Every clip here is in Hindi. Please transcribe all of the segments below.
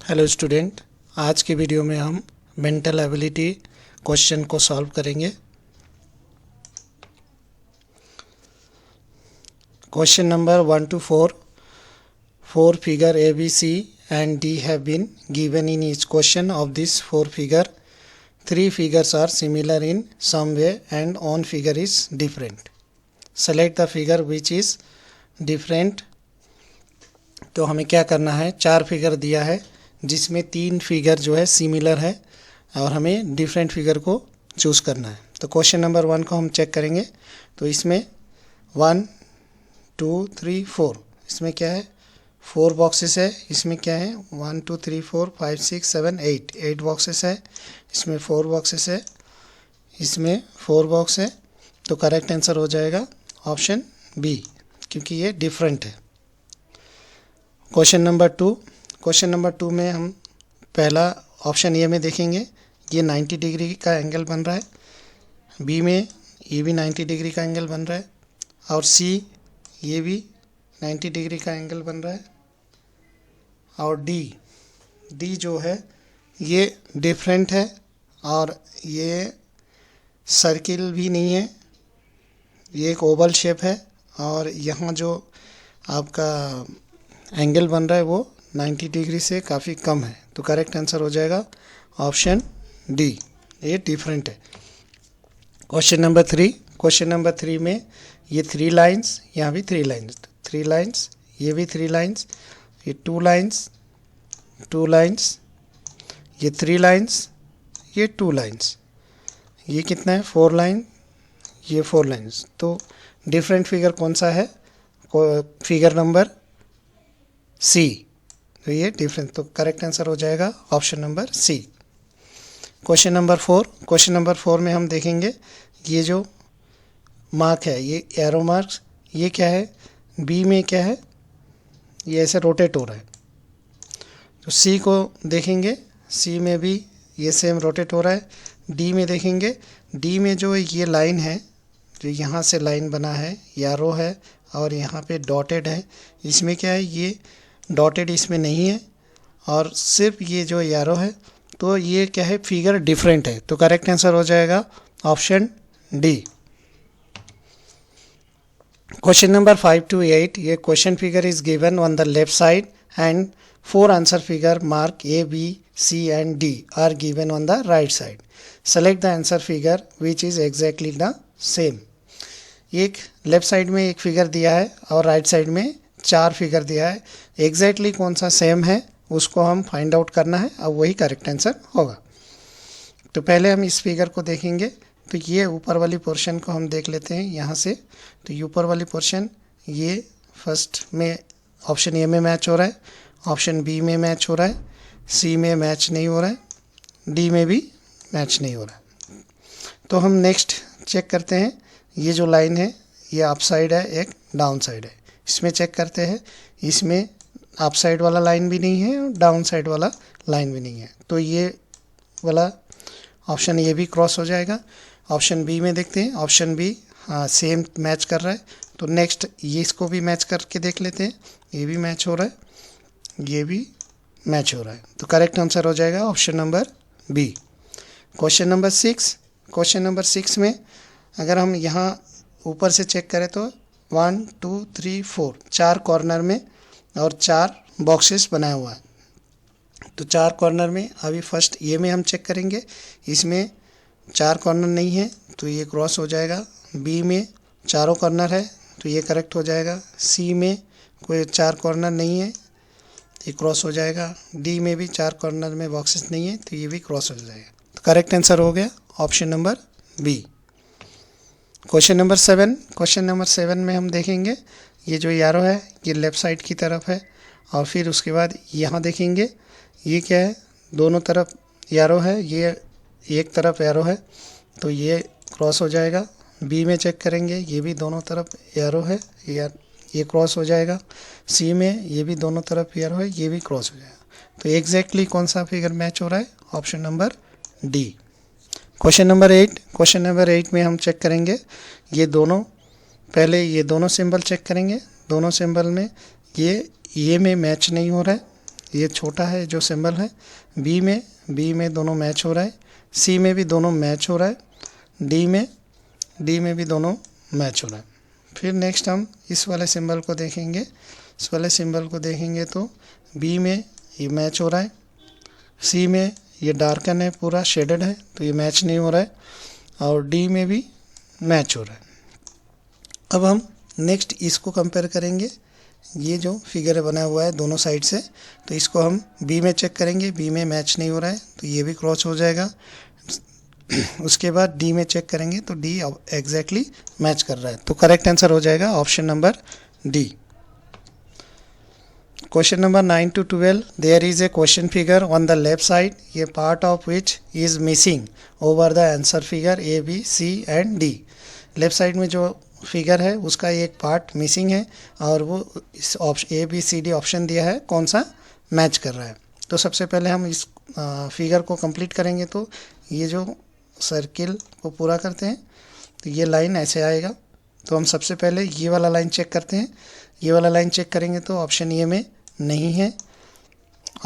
हेलो स्टूडेंट, आज के वीडियो में हम मेंटल एबिलिटी क्वेश्चन को सॉल्व करेंगे। Question number 1 to 4, 4 figure A, B, C and D have been given in each question. Of this 4 figure, 3 figures are similar in some way and one figure is different. Select the figure which is different. तो हमें क्या करना है, 4 फिगर दिया है जिसमें 3 फिगर जो है सिमिलर है और हमें डिफरेंट फिगर को चूज़ करना है। तो क्वेश्चन नंबर 1 को हम चेक करेंगे। तो इसमें 1 2 3 4, इसमें क्या है, 4 बॉक्सेस है। इसमें क्या है, 1 2 3 4 5 6 7 8 बॉक्सेस है। इसमें 4 बॉक्सेस है, इसमें 4 बॉक्स है। तो करेक्ट आंसर हो जाएगा ऑप्शन बी, क्योंकि ये डिफरेंट है। क्वेश्चन नंबर 2 में हम पहला ऑप्शन ए में देखेंगे, ये 90 डिग्री का एंगल बन रहा है। बी में ये भी 90 डिग्री का एंगल बन रहा है और सी ये भी 90 डिग्री का एंगल बन रहा है। और डी जो है ये डिफरेंट है और ये सर्किल भी नहीं है, ये एक ओवल शेप है और यहाँ जो आपका एंगल बन रहा है वो 90 डिग्री से काफ़ी कम है। तो करेक्ट आंसर हो जाएगा ऑप्शन डी, ये डिफरेंट है। क्वेश्चन नंबर 3 में ये 3 लाइंस, यहाँ भी 3 लाइंस, 3 लाइंस, ये भी 3 लाइंस, ये 2 लाइंस, ये 3 लाइंस, ये 2 लाइंस, ये कितना है, 4 लाइन, ये 4 लाइंस। तो डिफरेंट फिगर कौन सा है, फिगर नंबर सी। तो ये डिफरेंट, तो करेक्ट आंसर हो जाएगा option number C. Question number 4 में हम देखेंगे ये जो मार्क है, ये एरो मार्क्स, ये क्या है, बी में क्या है, ये ऐसे रोटेट हो रहा है। तो सी को देखेंगे, सी में भी ये सेम रोटेट हो रहा है। डी में देखेंगे, डी में जो ये लाइन है, जो यहाँ से लाइन बना है, एरो है और यहाँ पे डॉटेड है। इसमें क्या है, ये डॉटेड इसमें नहीं है और सिर्फ ये जो एरो है, तो ये क्या है, फिगर डिफरेंट है। तो करेक्ट आंसर हो जाएगा option D. Question number 5 to 8, ये question figure is given on the left side and 4 answer figure mark A B C and D are given on the right side. Select the answer figure which is exactly the same. एक लेफ्ट साइड में एक फिगर दिया है और राइट साइड में 4 फिगर दिया है। एग्जैक्टली कौन सा सेम है उसको हम फाइंड आउट करना है और वही करेक्ट आंसर होगा। तो पहले हम इस फिगर को देखेंगे। तो ये ऊपर वाली पोर्शन को हम देख लेते हैं यहाँ से। तो ये ऊपर वाली पोर्शन, ये फर्स्ट में ऑप्शन ए में मैच हो रहा है, ऑप्शन बी में मैच हो रहा है, सी में मैच नहीं हो रहा है, डी में भी मैच नहीं हो रहा है। तो हम नेक्स्ट चेक करते हैं, ये जो लाइन है ये अप साइड है, एक डाउन साइड है। इसमें चेक करते हैं, इसमें अप साइड वाला लाइन भी नहीं है और डाउन साइड वाला लाइन भी नहीं है। तो ये वाला ऑप्शन ये भी क्रॉस हो जाएगा। ऑप्शन बी में देखते हैं, ऑप्शन बी हाँ सेम मैच कर रहा है। तो नेक्स्ट ये इसको भी मैच करके देख लेते हैं, ये भी मैच हो रहा है, ये भी मैच हो रहा है। तो करेक्ट आंसर हो जाएगा option number B. Question number 6 में अगर हम यहाँ ऊपर से चेक करें तो 1 2 3 4 4 कॉर्नर में और 4 बॉक्सेस बनाया हुआ है। तो 4 कॉर्नर में अभी फर्स्ट ये में हम चेक करेंगे, इसमें 4 कॉर्नर नहीं है तो ये क्रॉस हो जाएगा। बी में चारों कॉर्नर है तो ये करेक्ट हो जाएगा। सी में कोई 4 कॉर्नर नहीं है, ये क्रॉस हो जाएगा। डी में भी 4 कॉर्नर में बॉक्सेस नहीं है तो ये भी क्रॉस हो जाएगा। तो करेक्ट आंसर हो गया option number B. Question number 7 में हम देखेंगे, ये जो एरो है ये लेफ़्ट साइड की तरफ है और फिर उसके बाद यहाँ देखेंगे, ये क्या है, दोनों तरफ एरो है, ये एक तरफ एरो है तो ये क्रॉस हो जाएगा। बी में चेक करेंगे, ये भी दोनों तरफ एरो है, ये क्रॉस हो जाएगा। सी में ये भी दोनों तरफ एरो है, ये भी क्रॉस हो जाएगा। तो एग्जैक्टली कौन सा फिगर मैच हो रहा है, option number D. Question number 8 में हम चेक करेंगे, ये दोनों, पहले ये दोनों सिंबल चेक करेंगे। दोनों सिंबल में ये में मैच नहीं हो रहा है, ये छोटा है जो सिंबल है। बी में दोनों मैच हो रहा है। सी में भी दोनों मैच हो रहा है। डी में भी दोनों मैच हो रहा है। फिर नेक्स्ट हम इस वाले सिंबल को देखेंगे। इस वाले सिंबल को देखेंगे तो बी में ये मैच हो रहा है। सी में ये डार्कन है, पूरा शेडेड है, तो ये मैच नहीं हो रहा है। और डी में भी मैच हो रहा है। अब हम नेक्स्ट इसको कंपेयर करेंगे। ये जो फिगर बना हुआ है दोनों साइड से, तो इसको हम बी में चेक करेंगे। बी में मैच नहीं हो रहा है, तो ये भी क्रॉस हो जाएगा। उसके बाद डी में चेक करेंगे तो डी एग्जैक्टली मैच कर रहा है। तो करेक्ट आंसर हो जाएगा option number D. Question number 9 to 12, there is a question figure on the left side, ये part of which is missing over the answer figure A B C and D. Left side में जो फिगर है उसका एक पार्ट मिसिंग है और वो इस option A B C D option दिया है कौन सा मैच कर रहा है। तो सबसे पहले हम इस फिगर को कंप्लीट करेंगे। तो ये जो सर्किल को पूरा करते हैं तो ये लाइन ऐसे आएगा। तो हम सबसे पहले ये वाला लाइन चेक करते हैं। ये वाला लाइन चेक करेंगे तो ऑप्शन ए में नहीं है,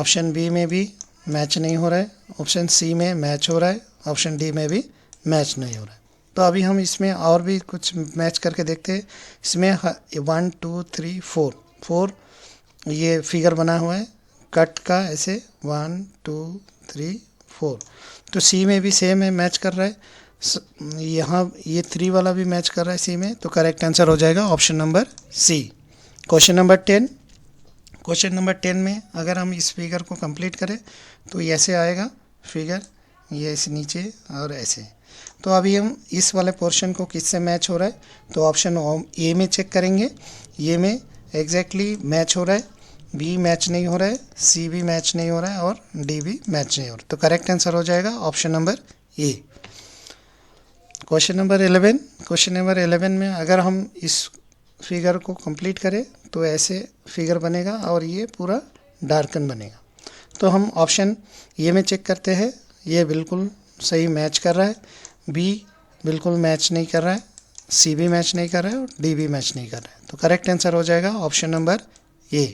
ऑप्शन बी में भी मैच नहीं हो रहा है, ऑप्शन सी में मैच हो रहा है, ऑप्शन डी में भी मैच नहीं हो रहा है। तो अभी हम इसमें और भी कुछ मैच करके देखते हैं। इसमें 1 2 3 4 ये फिगर बना हुआ है कट का, ऐसे 1 2 3 4। तो सी में भी सेम है, मैच कर रहा है। यहाँ ये 3 वाला भी मैच कर रहा है सी में। तो करेक्ट आंसर हो जाएगा option number C. Question number 10। Question number 10 में अगर हम इस फिगर को कंप्लीट करें तो ऐसे आएगा फिगर, ये ऐसे नीचे और ऐसे। तो अभी हम इस वाले पोर्शन को किससे मैच हो रहा है, तो ऑप्शन ए में चेक करेंगे। ए में एग्जैक्टली मैच हो रहा है, बी मैच नहीं हो रहा है, सी भी मैच नहीं हो रहा है और डी भी मैच नहीं हो रहा है। तो करेक्ट आंसर हो जाएगा option number A. Question number 11। Question number 11 में अगर हम इस फिगर को कंप्लीट करें तो ऐसे फिगर बनेगा और ये पूरा डार्कन बनेगा। तो हम ऑप्शन ए में चेक करते हैं, ये बिल्कुल सही मैच कर रहा है। बी बिल्कुल मैच नहीं कर रहा है, सी भी मैच नहीं कर रहा है और डी भी मैच नहीं कर रहा है। तो करेक्ट आंसर हो जाएगा option number A.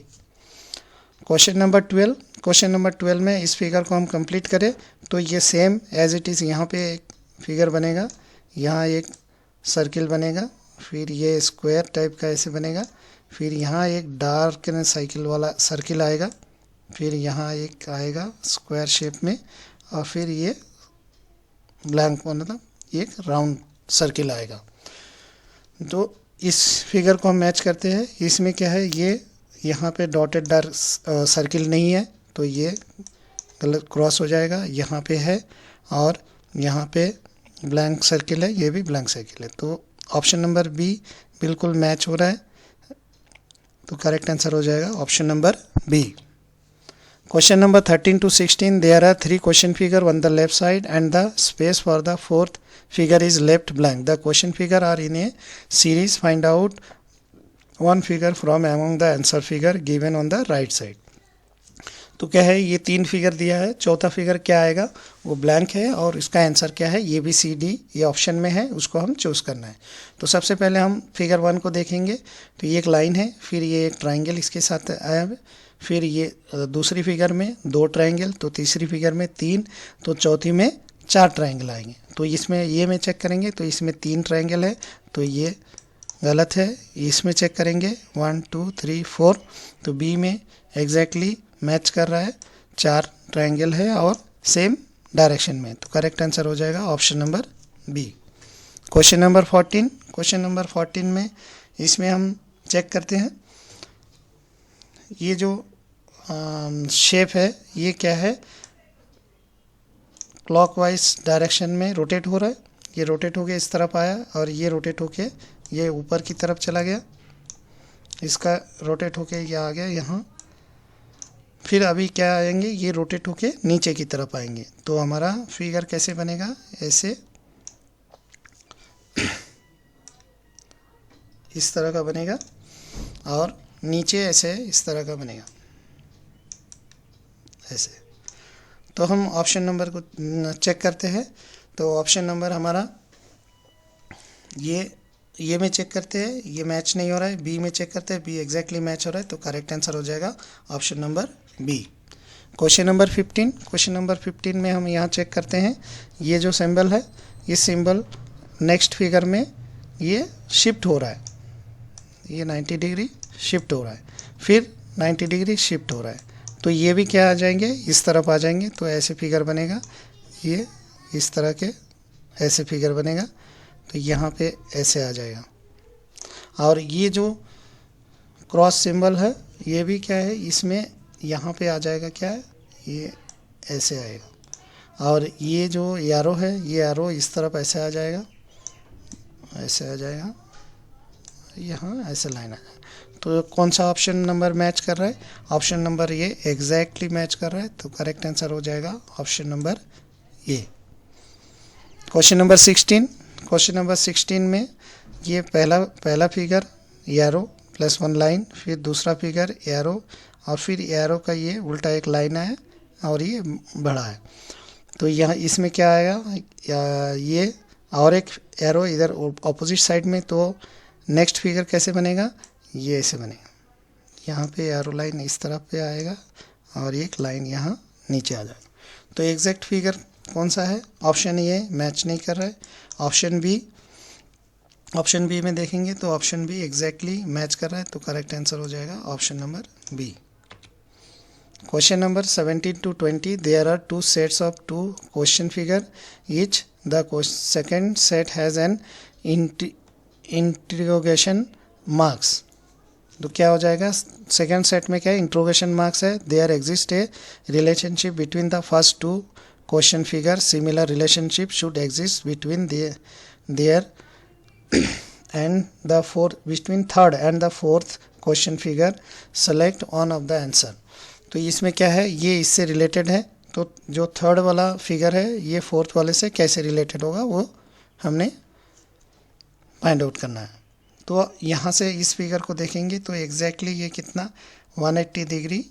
Question number 12। Question number 12 में इस फिगर को हम कंप्लीट करें तो ये सेम एज इट इज़ यहाँ पे एक फिगर बनेगा, यहाँ एक सर्किल बनेगा, फिर ये स्क्वायर टाइप का ऐसे बनेगा, फिर यहाँ एक डार्क साइकिल वाला सर्किल आएगा, फिर यहाँ एक आएगा स्क्वायर शेप में और फिर ये ब्लैंक मतलब एक राउंड सर्किल आएगा। तो इस फिगर को हम मैच करते हैं। इसमें क्या है, ये यहाँ पे डॉटेड डार्क सर्किल नहीं है तो ये गलत क्रॉस हो जाएगा, यहाँ पे है और यहाँ पे ब्लैंक सर्किल है, ये भी ब्लैंक सर्किल है। तो ऑप्शन नंबर बी बिल्कुल मैच हो रहा है। तो करेक्ट आंसर हो जाएगा option number B. Question number 13 to 16, there are 3 question figure on the left side and the space for the fourth figure is left blank. The question figure are in a series. Find out one figure from among the answer figure given on the right side. तो क्या है, ये 3 फिगर दिया है, चौथा फिगर क्या आएगा वो ब्लैंक है और इसका आंसर क्या है, ये भी सी डी ये ऑप्शन में है, उसको हम चूज़ करना है। तो सबसे पहले हम फिगर 1 को देखेंगे। तो ये एक लाइन है, फिर ये एक ट्राइंगल इसके साथ आया है, फिर ये दूसरी फिगर में 2 ट्राइंगल, तो तीसरी फिगर में 3, तो चौथी में 4 ट्राइंगल आएंगे। तो इसमें ये में चेक करेंगे तो इसमें 3 ट्राइंगल है, तो ये गलत है। इसमें चेक करेंगे 1 2 3 4, तो बी में एग्जैक्टली मैच कर रहा है, 4 ट्राइंगल है और सेम डायरेक्शन में। तो करेक्ट आंसर हो जाएगा option number B. Question number 14। Question number 14 में इसमें हम चेक करते हैं, ये जो शेप है ये क्या है, क्लॉकवाइज डायरेक्शन में रोटेट हो रहा है। ये रोटेट होके इस तरफ आया और ये रोटेट होके ये ऊपर की तरफ चला गया, इसका रोटेट होके ये आ गया यहाँ। फिर अभी क्या आएंगे, ये रोटेट होके नीचे की तरफ आएंगे। तो हमारा फिगर कैसे बनेगा, ऐसे इस तरह का बनेगा और नीचे ऐसे इस तरह का बनेगा ऐसे। तो हम ऑप्शन नंबर को चेक करते हैं। तो ऑप्शन नंबर हमारा ये में चेक करते हैं, ये मैच नहीं हो रहा है। बी में चेक करते हैं, बी एग्जैक्टली मैच हो रहा है। तो करेक्ट आंसर हो जाएगा option number B. Question number 15 में हम यहाँ चेक करते हैं, ये जो सिंबल है, ये सिंबल नेक्स्ट फिगर में ये शिफ्ट हो रहा है, ये 90 डिग्री शिफ्ट हो रहा है, फिर 90 डिग्री शिफ्ट हो रहा है, तो ये भी क्या आ जाएंगे, इस तरफ आ जाएंगे, तो ऐसे फिगर बनेगा, ये इस तरह के ऐसे फिगर बनेगा, तो यहाँ पे ऐसे आ जाएगा। और ये जो क्रॉस सिंबल है, ये भी क्या है, इसमें यहाँ पे आ जाएगा, क्या है, ये ऐसे आएगा। और ये जो एरो है, ये एरो इस तरफ ऐसे आ जाएगा, ऐसे आ जाएगा, यहाँ ऐसे लाइन आ जाएगा। तो कौन सा ऑप्शन नंबर मैच कर रहा है, ऑप्शन नंबर ये एग्जैक्टली मैच कर रहा है, तो करेक्ट आंसर हो जाएगा ऑप्शन नंबर ये। क्वेश्चन नंबर 16 में ये पहला फिगर एरो प्लस 1 लाइन, फिर दूसरा फिगर एरो, और फिर एरो का ये उल्टा एक लाइन है और ये बड़ा है, तो यहाँ इसमें क्या आएगा, ये और एक एरो इधर ऑपोजिट साइड में, तो नेक्स्ट फिगर कैसे बनेगा, ये ऐसे बनेगा, यहाँ पे एरो लाइन इस तरफ पे आएगा और एक लाइन यहाँ नीचे आ जाएगा। तो एग्जैक्ट फिगर कौन सा है, ऑप्शन ए मैच नहीं कर रहा है, ऑप्शन बी में देखेंगे तो ऑप्शन बी एग्जैक्टली मैच कर रहा है, तो करेक्ट आंसर हो जाएगा option number B. Question number 17 to 20, there are two sets of two question figure, each the second set has an interrogation marks। तो क्या हो जाएगा, सेकेंड सेट में क्या है, इंट्रोगेशन मार्क्स है, there exist a relationship between the first two question figure, similar relationship should exist between there and the third and the fourth question figure, select one of the answer। तो इसमें क्या है, ये इससे रिलेटेड है, तो जो थर्ड वाला फिगर है ये फोर्थ वाले से कैसे रिलेटेड होगा वो हमने फाइंड आउट करना है। तो यहाँ से इस फिगर को देखेंगे तो एग्जैक्टली ये कितना 180 डिग्री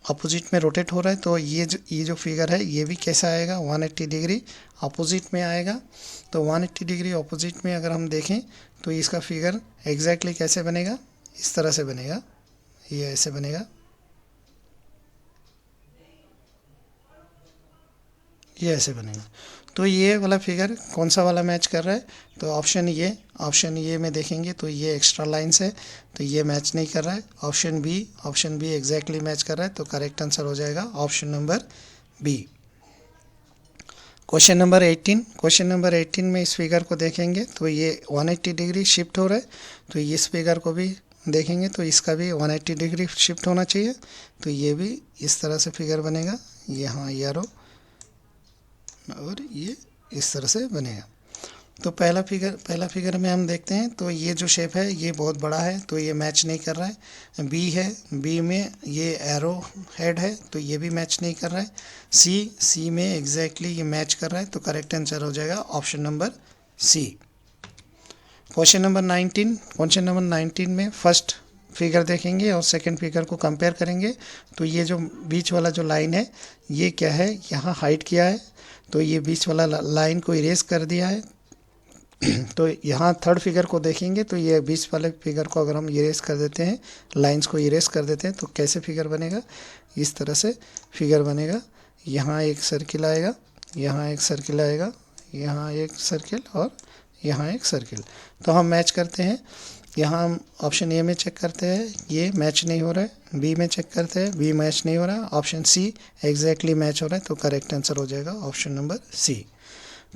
अपोजिट में रोटेट हो रहा है, तो ये जो फिगर है ये भी कैसा आएगा, 180 डिग्री अपोजिट में आएगा। तो 180 डिग्री अपोजिट में अगर हम देखें तो इसका फिगर एग्जैक्टली कैसे बनेगा, इस तरह से बनेगा, ये ऐसे बनेगा, ये ऐसे बनेगा। तो ये वाला फिगर कौन सा वाला मैच कर रहा है, तो ऑप्शन ये में देखेंगे तो ये एक्स्ट्रा लाइन्स है, तो ये मैच नहीं कर रहा है। ऑप्शन बी एग्जैक्टली मैच कर रहा है, तो करेक्ट आंसर हो जाएगा option number B. Question number 18 में इस फिगर को देखेंगे तो ये 180 डिग्री शिफ्ट हो रहा है, तो इस फिगर को भी देखेंगे तो इसका भी 180 डिग्री शिफ्ट होना चाहिए, तो ये भी इस तरह से फिगर बनेगा, यहाँ एरो और ये इस तरह से बनेगा। तो पहला फिगर में हम देखते हैं तो ये जो शेप है ये बहुत बड़ा है, तो ये मैच नहीं कर रहा है। बी है, बी में ये एरो हेड है, तो ये भी मैच नहीं कर रहा है। सी में एग्जैक्टली ये मैच कर रहा है, तो करेक्ट आंसर हो जाएगा option number C. Question number 19 में फर्स्ट फिगर देखेंगे और सेकंड फिगर को कंपेयर करेंगे, तो ये जो बीच वाला जो लाइन है ये क्या है, यहाँ हाइड किया है, तो ये बीच वाला लाइन को इरेज कर दिया है। तो यहाँ थर्ड फिगर को देखेंगे तो ये बीच वाले फिगर को अगर हम इरेज कर देते हैं, लाइंस को इरेज कर देते हैं, तो कैसे फिगर बनेगा, इस तरह से फिगर बनेगा। यहाँ एक सर्किल आएगा, यहाँ एक सर्किल आएगा, यहाँ एक सर्किल और यहाँ एक सर्किल। तो हम मैच करते हैं, यहाँ हम ऑप्शन ए में चेक करते हैं, ये मैच नहीं हो रहा है। बी में चेक करते हैं, बी मैच नहीं हो रहा है। ऑप्शन सी एग्जैक्टली मैच हो रहा है, तो करेक्ट आंसर हो जाएगा option number C.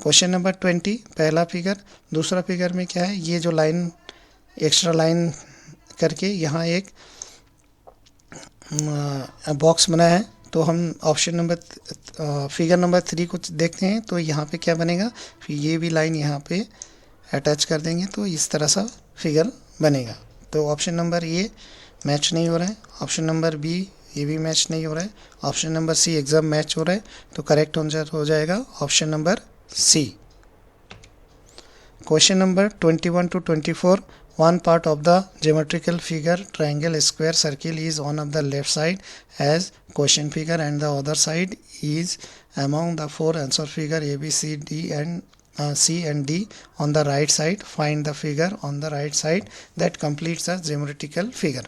Question number 20 पहला फिगर, दूसरा फिगर में क्या है, ये जो लाइन एक्स्ट्रा लाइन करके यहाँ एक बॉक्स बना है, तो हम ऑप्शन नंबर फिगर नंबर 3 को देखते हैं, तो यहाँ पे क्या बनेगा, फिर ये भी लाइन यहाँ पे अटैच कर देंगे, तो इस तरह सा फिगर बनेगा। तो ऑप्शन नंबर ए मैच नहीं हो रहा है, ऑप्शन नंबर बी ये भी मैच नहीं हो रहा है, option number C exam match हो रहा है, तो करेक्ट आंसर हो जाएगा option number C. Question number 21 to 24, one part of the geometrical figure triangle square circle is on of the left side as question figure and the other side is among the four answer figure A, B, C, D and C and D on the right side. Find the figure on the right side that completes a geometrical figure।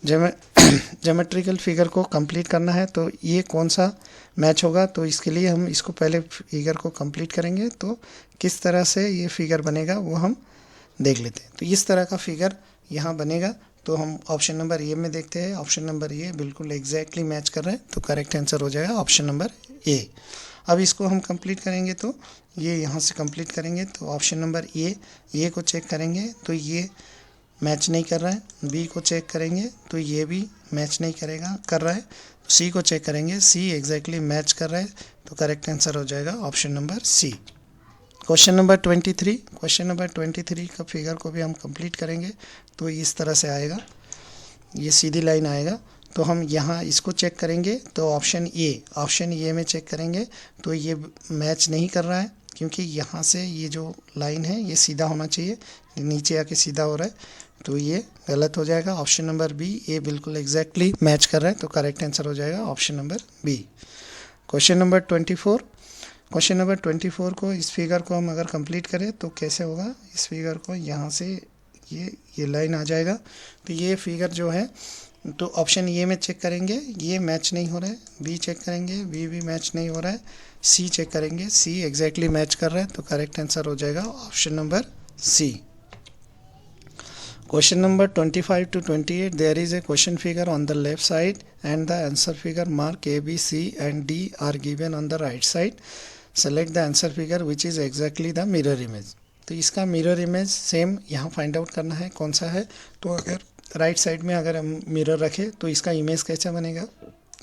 Geometrical figure को कंप्लीट करना है तो ये कौन सा मैच होगा, तो इसके लिए हम इसको पहले फिगर को कंप्लीट करेंगे तो किस तरह से ये फिगर बनेगा वो हम देख लेते हैं। तो इस तरह का फिगर यहाँ बनेगा। तो हम ऑप्शन नंबर ए में देखते हैं, ऑप्शन नंबर ए बिल्कुल एग्जैक्टली मैच कर रहा है, तो करेक्ट आंसर हो जाएगा ऑप्शन नंबर ए। अब इसको हम कंप्लीट करेंगे तो ये यहाँ से कंप्लीट करेंगे तो ऑप्शन नंबर ए को चेक करेंगे तो ये मैच नहीं कर रहा है, बी को चेक करेंगे तो ये भी मैच नहीं कर रहा है, सी को चेक करेंगे, सी एग्जैक्टली मैच कर रहा है, तो करेक्ट आंसर हो जाएगा option number C. Question number 23 का फिगर को भी हम कंप्लीट करेंगे तो इस तरह से आएगा, ये सीधी लाइन आएगा। तो हम यहाँ इसको चेक करेंगे तो ऑप्शन ए में चेक करेंगे तो ये मैच नहीं कर रहा है, क्योंकि यहाँ से ये जो लाइन है ये सीधा होना चाहिए, नीचे आके सीधा हो रहा है, तो ये गलत हो जाएगा। ऑप्शन नंबर बी, ए बिल्कुल एग्जैक्टली मैच कर रहा है, तो करेक्ट आंसर हो जाएगा option number B. Question number 24 को, इस फिगर को हम अगर कंप्लीट करें तो कैसे होगा, इस फिगर को यहाँ से ये लाइन आ जाएगा। तो ये फिगर जो है तो ऑप्शन ए में चेक करेंगे, ये मैच नहीं हो रहा है, बी चेक करेंगे, बी भी मैच नहीं हो रहा है, सी चेक करेंगे, सी एग्जैक्टली मैच कर रहा है, तो करेक्ट आंसर हो जाएगा option number C. Question number 25 to 28, there is a question figure on the left side and the answer figure mark A, B, C and D are given on the right side. Select the answer figure which is exactly the mirror image. तो इसका मिरर इमेज सेम यहाँ फाइंड आउट करना है कौन सा है। तो अगर राइट साइड में अगर हम मिरर रखें तो इसका इमेज कैसा बनेगा,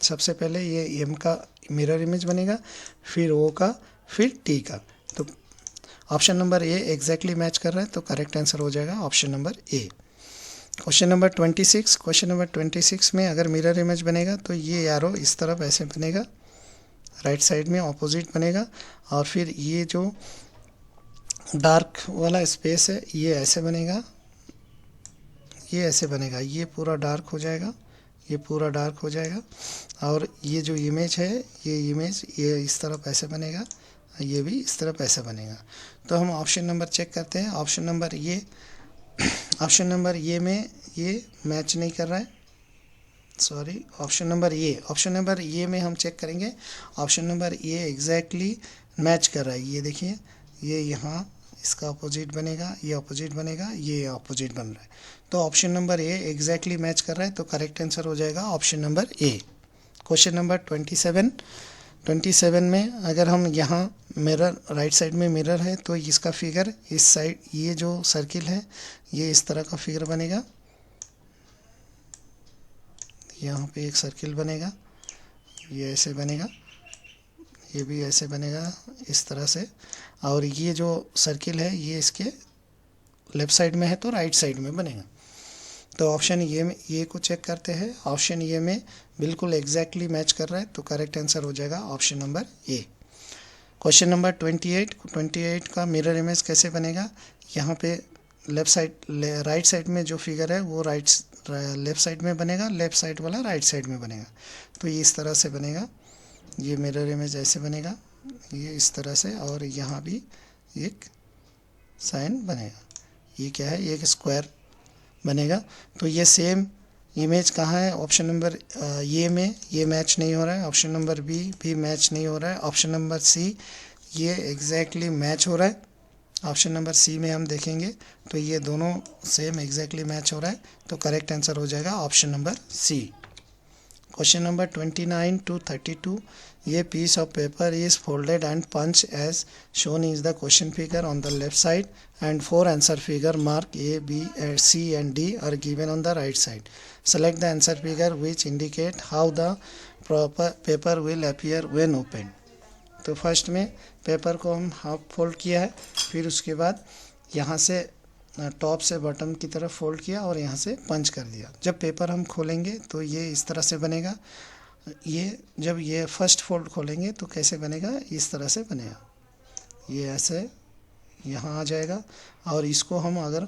सबसे पहले ये एम का मिरर इमेज बनेगा, फिर ओ का, फिर टी का। तो ऑप्शन नंबर ए एग्जैक्टली मैच कर रहा है, तो करेक्ट आंसर हो जाएगा option number A. Question number 26 में अगर मिरर इमेज बनेगा तो ये एरो इस तरफ ऐसे बनेगा, राइट साइड में ऑपोजिट बनेगा, और फिर ये जो डार्क वाला स्पेस है ये ऐसे बनेगा, ये ऐसे बनेगा, ये पूरा डार्क हो जाएगा, ये पूरा डार्क हो जाएगा, और ये जो इमेज है ये इस तरफ ऐसे बनेगा, ये भी इस तरफ ऐसे बनेगा। तो हम ऑप्शन नंबर चेक करते हैं। ऑप्शन नंबर ए में ये मैच नहीं कर रहा है, सॉरी ऑप्शन नंबर ए में हम चेक करेंगे, ऑप्शन नंबर ए एग्जैक्टली मैच कर रहा है। ये देखिए, ये यहाँ इसका अपोजिट बनेगा, ये अपोजिट बनेगा, ये अपोजिट बन रहा है, तो ऑप्शन नंबर ए एग्जैक्टली मैच कर रहा है, तो करेक्ट आंसर हो जाएगा option number A. Question number 27 में अगर हम यहाँ मिरर, राइट साइड में मिरर है तो इसका फिगर इस साइड, ये जो सर्किल है ये इस तरह का फिगर बनेगा, यहाँ पे एक सर्किल बनेगा, ये ऐसे बनेगा, ये भी ऐसे बनेगा इस तरह से, और ये जो सर्किल है ये इसके लेफ़्ट साइड में है तो राइट साइड में बनेगा। तो ऑप्शन ए को चेक करते हैं, ऑप्शन ए में बिल्कुल एग्जैक्टली मैच कर रहा है, तो करेक्ट आंसर हो जाएगा option number A. Question number 28 का मिरर इमेज कैसे बनेगा, यहाँ पे राइट साइड में जो फिगर है वो लेफ़्ट साइड में बनेगा, लेफ़्ट साइड वाला राइट साइड में बनेगा, तो ये इस तरह से बनेगा, ये मिरर इमेज ऐसे बनेगा, ये इस तरह से, और यहाँ भी एक साइन बनेगा, ये क्या है, एक स्क्वायर बनेगा। तो ये सेम इमेज कहाँ है, ऑप्शन नंबर ए में ये मैच नहीं हो रहा है, ऑप्शन नंबर बी भी मैच नहीं हो रहा है, ऑप्शन नंबर सी ये एग्जैक्टली मैच हो रहा है, ऑप्शन नंबर सी में हम देखेंगे तो ये दोनों सेम एग्जैक्टली मैच हो रहा है, तो करेक्ट आंसर हो जाएगा option number C. Question number 29 to 32, ये piece of paper is folded and punched as shown is the question figure on the left side and 4 answer figure mark A, B, C and D are given on the right side. Select the answer figure which indicate how the paper will appear when opened. तो फर्स्ट में पेपर को हम हाफ फोल्ड किया है, फिर उसके बाद यहाँ से टॉप से बॉटम की तरफ फोल्ड किया और यहाँ से पंच कर दिया। जब पेपर हम खोलेंगे तो ये इस तरह से बनेगा, ये जब ये फर्स्ट फोल्ड खोलेंगे तो कैसे बनेगा, इस तरह से बनेगा, ये ऐसे यहाँ आ जाएगा, और इसको हम अगर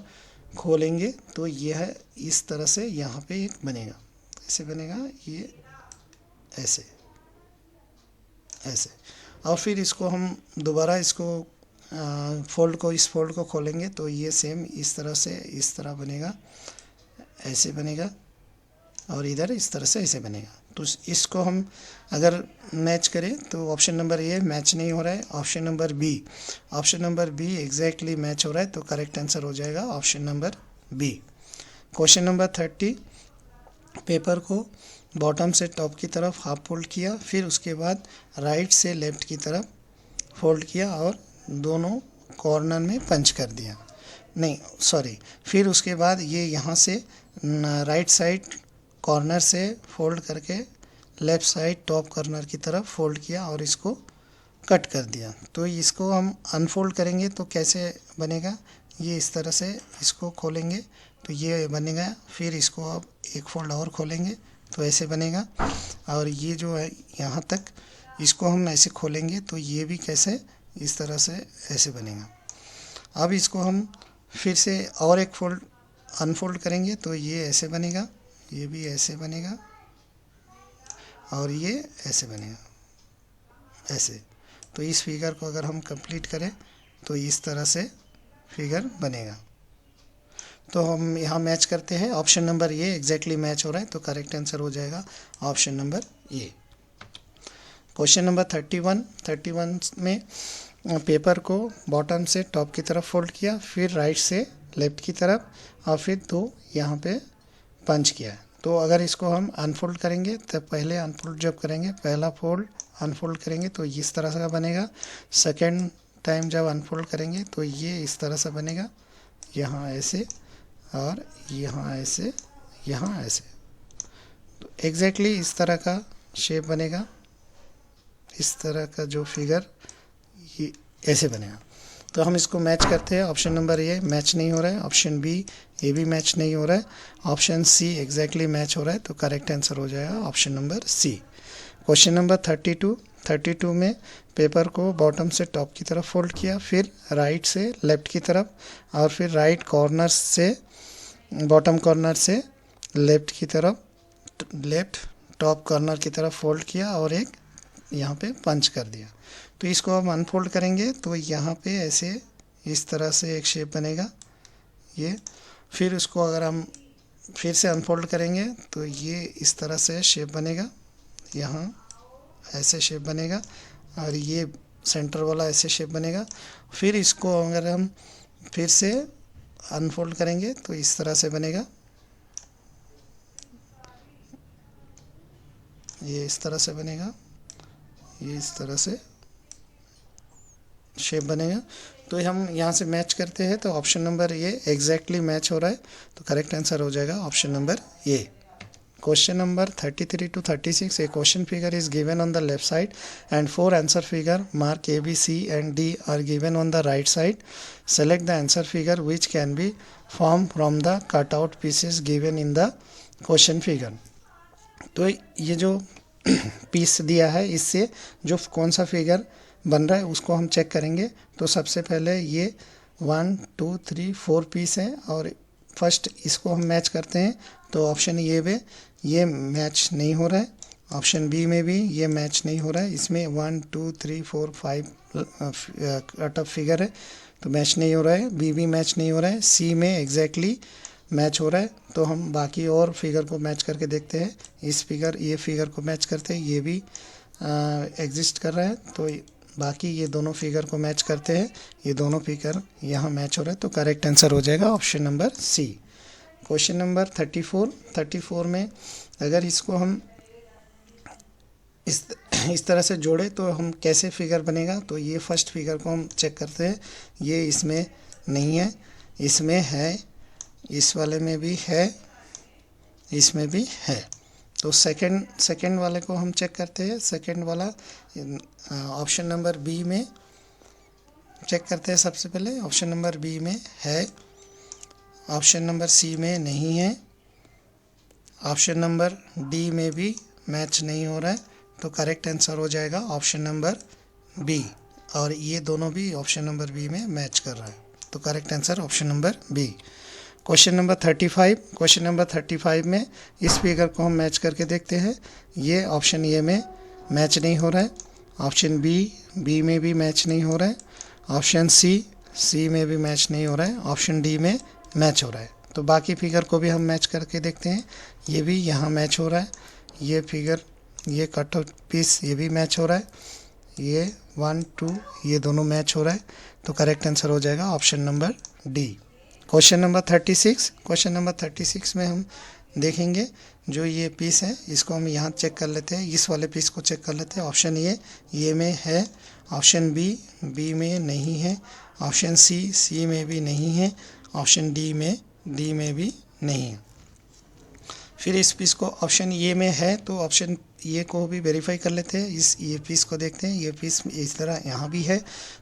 खोलेंगे तो ये है इस तरह से यहाँ पे एक बनेगा, ऐसे बनेगा, ये ऐसे ऐसे, और फिर इसको हम दोबारा इसको इस फोल्ड को खोलेंगे तो ये सेम इस तरह से इस तरह बनेगा, ऐसे बनेगा, और इधर इस तरह से ऐसे बनेगा। तो इसको हम अगर मैच करें तो ऑप्शन नंबर ए मैच नहीं हो रहा है, option number B exactly match हो रहा है, तो करेक्ट आंसर हो जाएगा option number B. Question number 30, paper को बॉटम से टॉप की तरफ हाफ फोल्ड किया, फिर उसके बाद राइट से लेफ्ट की तरफ फोल्ड किया और दोनों कॉर्नर में पंच कर दिया, नहीं सॉरी, फिर उसके बाद ये यहाँ से राइट साइड कॉर्नर से फोल्ड करके लेफ़्ट साइड टॉप कॉर्नर की तरफ फोल्ड किया और इसको कट कर दिया। तो इसको हम अनफोल्ड करेंगे तो कैसे बनेगा, ये इस तरह से इसको खोलेंगे तो ये बनेगा, फिर इसको अब एक फोल्ड और खोलेंगे तो ऐसे बनेगा, और ये जो है यहाँ तक इसको हम ऐसे खोलेंगे तो ये भी कैसे इस तरह से ऐसे बनेगा। अब इसको हम फिर से और एक फोल्ड अनफोल्ड करेंगे तो ये ऐसे बनेगा, ये भी ऐसे बनेगा और ये ऐसे बनेगा, ऐसे। तो इस फिगर को अगर हम कंप्लीट करें तो इस तरह से फिगर बनेगा। तो हम यहाँ मैच करते हैं, ऑप्शन नंबर ए एग्जैक्टली मैच हो रहा है, तो करेक्ट आंसर हो जाएगा option number A. Question number 31 में पेपर को बॉटम से टॉप की तरफ फोल्ड किया, फिर राइट से लेफ्ट की तरफ और फिर दो यहाँ पे पंच किया। तो अगर इसको हम अनफोल्ड करेंगे तो पहले अनफोल्ड जब करेंगे, पहला फोल्ड अनफोल्ड करेंगे तो इस तरह से बनेगा, सेकेंड टाइम जब अनफोल्ड करेंगे तो ये इस तरह से बनेगा, यहाँ ऐसे और यहाँ ऐसे, यहाँ ऐसे। तो एग्जैक्टली इस तरह का शेप बनेगा, इस तरह का जो फिगर ये ऐसे बनेगा। तो हम इसको मैच करते हैं, ऑप्शन नंबर ए मैच नहीं हो रहा है, ऑप्शन बी ये भी मैच नहीं हो रहा है, ऑप्शन सी एग्जैक्टली मैच हो रहा है, तो करेक्ट आंसर हो जाएगा option number C. Question number 32 में पेपर को बॉटम से टॉप की तरफ फोल्ड किया, फिर राइट से लेफ्ट की तरफ और फिर राइट कॉर्नर से बॉटम कॉर्नर से लेफ्ट की तरफ, लेफ्ट टॉप कॉर्नर की तरफ फोल्ड किया और एक यहाँ पे पंच कर दिया। तो इसको हम अनफोल्ड करेंगे तो यहाँ पे ऐसे इस तरह से एक शेप बनेगा ये, फिर उसको अगर हम फिर से अनफोल्ड करेंगे तो ये इस तरह से शेप बनेगा, यहाँ ऐसे शेप बनेगा और ये सेंटर वाला ऐसे शेप बनेगा। फिर इसको अगर हम फिर से अनफोल्ड करेंगे तो इस तरह से बनेगा, ये इस तरह से बनेगा, ये इस तरह से शेप बनेगा। तो हम यहाँ से मैच करते हैं तो ऑप्शन नंबर ए एग्जैक्टली मैच हो रहा है, तो करेक्ट आंसर हो जाएगा option number A. Question number 33 to 36, a question figure is given on the left side and 4 answer figure mark A, B, C and D are given on the right side. Select the answer figure which can be formed from the cutout pieces given in the question figure. तो ये जो पीस दिया है इससे जो कौन सा फिगर बन रहा है उसको हम चेक करेंगे। तो सबसे पहले ये 1 2 3 4 पीस है और फर्स्ट इसको हम मैच करते हैं तो ऑप्शन ए में ये मैच नहीं हो रहा है, ऑप्शन बी में भी ये मैच नहीं हो रहा है, इसमें 1 2 3 4 5 कट ऑफ फिगर है तो मैच नहीं हो रहा है, बी भी मैच नहीं हो रहा है, सी में एग्जैक्टली मैच हो रहा है। तो हम बाकी और फिगर को मैच करके देखते हैं, इस फिगर ये फिगर को मैच करते हैं, ये भी एग्जिस्ट कर रहा है, तो बाकी ये दोनों फिगर को मैच करते हैं, ये दोनों फिगर यहाँ मैच हो रहा है, तो करेक्ट आंसर हो जाएगा option number C. Question number 34 में अगर इसको हम इस तरह से जोड़े तो हम कैसे फिगर बनेगा। तो ये फर्स्ट फिगर को हम चेक करते हैं, ये इसमें नहीं है, इसमें है, इस वाले में भी है, इसमें भी है। तो सेकंड वाले को हम चेक करते हैं, सेकंड वाला ऑप्शन नंबर बी में चेक करते हैं। सबसे पहले ऑप्शन नंबर बी में है, ऑप्शन नंबर सी में नहीं है, ऑप्शन नंबर डी में भी मैच नहीं हो रहा है, तो करेक्ट आंसर हो जाएगा ऑप्शन नंबर बी, और ये दोनों भी ऑप्शन नंबर बी में मैच कर रहा है, तो correct answer option number B. Question number 35 में इस फिगर को हम मैच करके देखते हैं, ये ऑप्शन ए में मैच नहीं हो रहा है, ऑप्शन बी में भी मैच नहीं हो रहा है, ऑप्शन सी में भी मैच नहीं हो रहा है, ऑप्शन डी में मैच हो रहा है। तो बाकी फिगर को भी हम मैच करके देखते हैं, ये भी यहाँ मैच हो रहा है, ये फिगर, ये कट आउट पीस ये भी मैच हो रहा है, ये 1 2 ये दोनों मैच हो रहा है। तो करेक्ट आंसर हो जाएगा option number D. Question number 36, question number 36 में हम देखेंगे जो ये पीस है इसको हम यहाँ चेक कर लेते हैं, इस वाले पीस को चेक कर लेते हैं। ऑप्शन ये में है, ऑप्शन बी में नहीं है, ऑप्शन सी में भी नहीं है, ऑप्शन डी में भी नहीं है। फिर इस पीस को ऑप्शन ये में है तो ऑप्शन ये को भी वेरीफाई कर लेते हैं। ये पीस को देखते हैं, ये पीस इस तरह यहाँ भी है,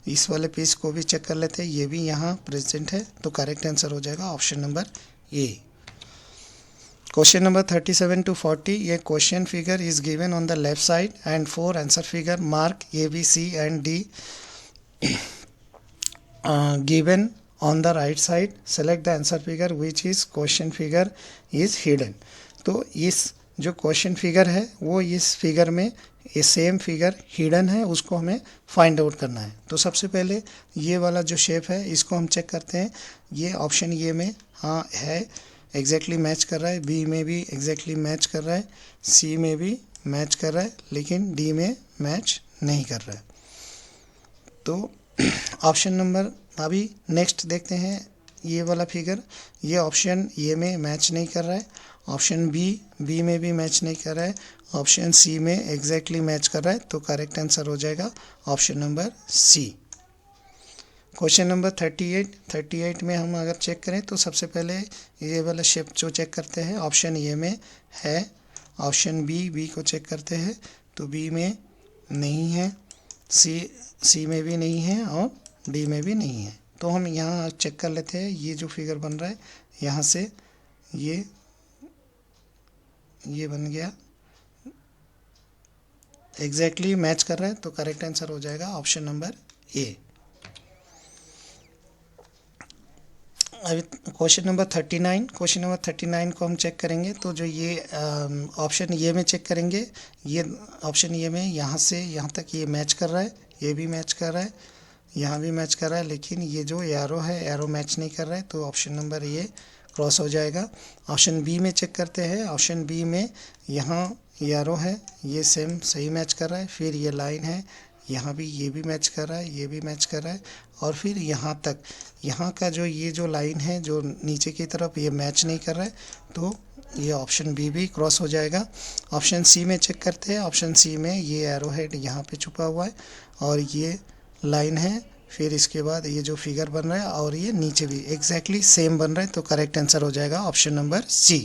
इस वाले पीस को भी चेक कर लेते हैं, ये भी यहाँ प्रेजेंट है। तो करेक्ट आंसर हो जाएगा option number A. Question number 37 to 40, ये question figure is given on the left side and 4 answer figure mark A B C and D given on the right side. Select the answer figure which is question figure is hidden. तो इस जो क्वेश्चन फिगर है वो इस फिगर में ये सेम फिगर हिडन है, उसको हमें फाइंड आउट करना है। तो सबसे पहले ये वाला जो शेप है इसको हम चेक करते हैं। ये ऑप्शन ये में हाँ है, एग्जैक्टली मैच कर रहा है, बी में भी एग्जैक्टली मैच कर रहा है, सी में भी मैच कर रहा है, लेकिन डी में मैच नहीं कर रहा है। तो ऑप्शन नंबर अभी नेक्स्ट देखते हैं, ये वाला फिगर, ये ऑप्शन ये में मैच नहीं कर रहा है, ऑप्शन बी में भी मैच नहीं कर रहा है, ऑप्शन सी में एग्जैक्टली मैच कर रहा है। तो करेक्ट आंसर हो जाएगा option number C. Question number 38 में हम अगर चेक करें तो सबसे पहले ये वाला शेप जो चेक करते हैं, ऑप्शन ए में है, ऑप्शन बी को चेक करते हैं तो बी में नहीं है, सी में भी नहीं है और डी में भी नहीं है। तो हम यहाँ चेक कर लेते हैं, ये जो फिगर बन रहा है यहाँ से ये बन गया, एग्जैक्टली मैच कर रहा है। तो करेक्ट आंसर हो जाएगा ऑप्शन नंबर ए। अभी क्वेश्चन नंबर 39 को हम चेक करेंगे तो जो ये ऑप्शन ये में चेक करेंगे, ये ऑप्शन ये में यहाँ से यहाँ तक ये मैच कर रहा है, ये भी मैच कर रहा है, यहाँ भी मैच कर रहा है, लेकिन ये जो एरो है एरो मैच नहीं कर रहा है। तो ऑप्शन नंबर ये क्रॉस हो जाएगा। ऑप्शन बी में चेक करते हैं, ऑप्शन बी में यहाँ एरो है, ये सेम सही मैच कर रहा है, फिर ये लाइन है, यहाँ भी ये भी मैच कर रहा है, ये भी मैच कर रहा है, और फिर यहाँ तक यहाँ का जो ये जो लाइन है जो नीचे की तरफ ये मैच नहीं कर रहा है। तो ये ऑप्शन बी भी क्रॉस हो जाएगा। ऑप्शन सी में चेक करते हैं, ऑप्शन सी में ये एरो हेड यहाँ पे छुपा हुआ है और ये लाइन है, फिर इसके बाद ये जो फिगर बन रहा है और ये नीचे भी एग्जैक्टली सेम बन रहा है। तो करेक्ट आंसर हो जाएगा option number C.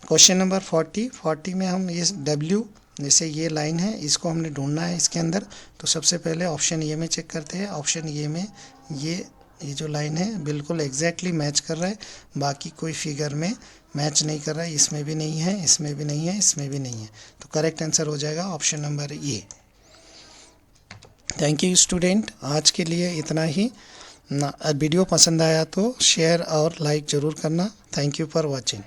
Question number 40 में हम ये डब्ल्यू जैसे ये लाइन है इसको हमने ढूंढना है इसके अंदर। तो सबसे पहले ऑप्शन ये में चेक करते हैं, ऑप्शन ये में ये जो लाइन है बिल्कुल एग्जैक्टली मैच कर रहा है, बाकी कोई फिगर में मैच नहीं कर रहा है, इसमें भी नहीं है, इसमें भी नहीं है, इसमें भी नहीं है। तो करेक्ट आंसर हो जाएगा option number A. Thank you student, आज के लिए इतना ही। वीडियो पसंद आया तो शेयर और लाइक ज़रूर करना। Thank you for watching.